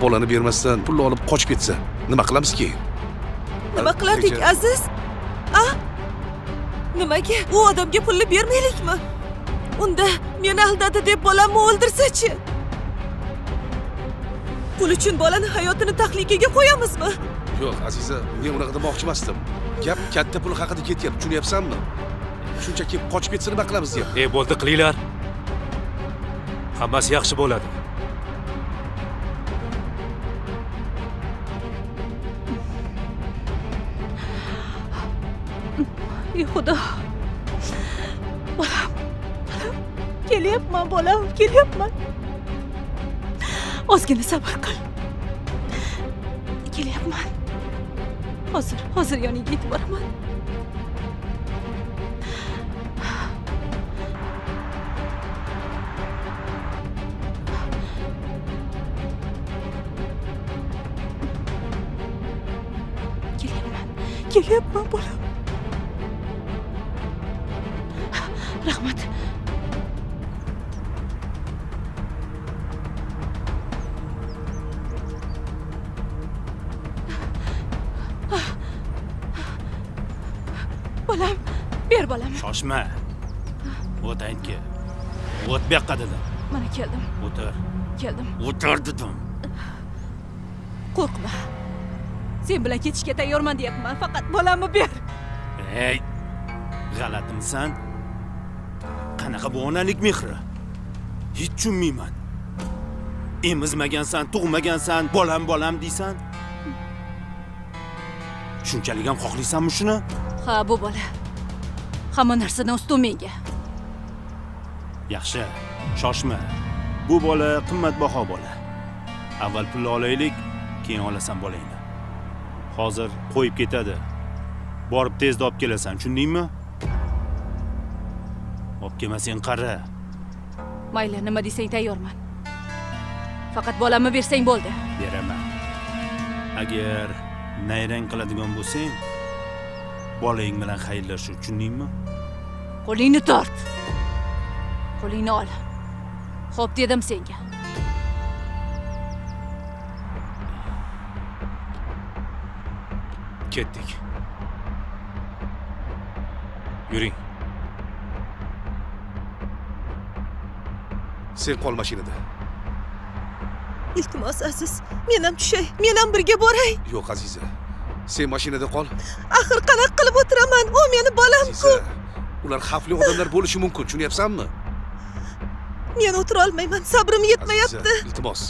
bolani bermasdan pulni olib qochib ketsa, nima qilamiz keyin? Nima qiladik, Aziz? Nimaga u odamga pulni bermaylikmi? Unda meni aldadi deb bolamni o'ldirsa-chi? Pul uchun bolani hayotini tahlikaga qo'yamizmi? Yo'q, Aziza, men unaqa demoqchi emasdim. Gap katta pul haqida ketyapti, tushunyapsanmi? Shunchaki qochib ketsa nima qilamiz deyapti. Bo'ldi, qilinglar. Hammasi yaxshi bo'ladi. Ey Xudo. Bolam. Kelyapman, bolam, kelyapman. Ozgina sabr qil. Kelyapman. Hozir yoningga yetib boraman. Kelyapman, bolam. Rahmat. Bolam, ber bolam. Shoshma. O'tayinki. O't bu yoqqa dedim. Mana keldim. O'tir. Keldim. O'tir dedim. Qo'rqma. Sen bilan ketishga tayyorman deyapman. Faqat bolamni ber. Ey, g'alatimisan? Qanaqa bu onalik mehri? Hech tushunmayman. Emizmagansan, tug'magansan, bolam deysan. Shunchalik ham xohlaysanmi shuni? Ha, bu bola. Hamma narsadan ustun menga. Yaxshi, shoshma. Bu bola qimmatbaho bola. Avval pulni olaylik, keyin olasan bolangni. Hozir qo'yib ketadi. Borib tezda olib kelasan, tushundingmi? Olib kelmasang qara. Mayli, nima desang tayyorman. Faqat bolamni bersang bo'ldi. Beraman. Agar nayrang qiladigan bo'lsang, bolang bilan xayrlashuv, tushundingmi? Qo'lingni tort. Qo'lingni ol. Xo'p dedim senga. Ketdik. Yuring. Sen qol mashinada. Iltimos, Aziz, men ham tushay, men ham birga boray. Yo'q, Aziza. Sen mashinada qol. Axir qanaqa qilib o'tiraman? U meni bolam-ku. Aziza, ular xavfli odamlar bo'lishi mumkin, tushunyapsanmi? Men o'tira olmayman, sabrim yetmayapti. Aziza, iltimos.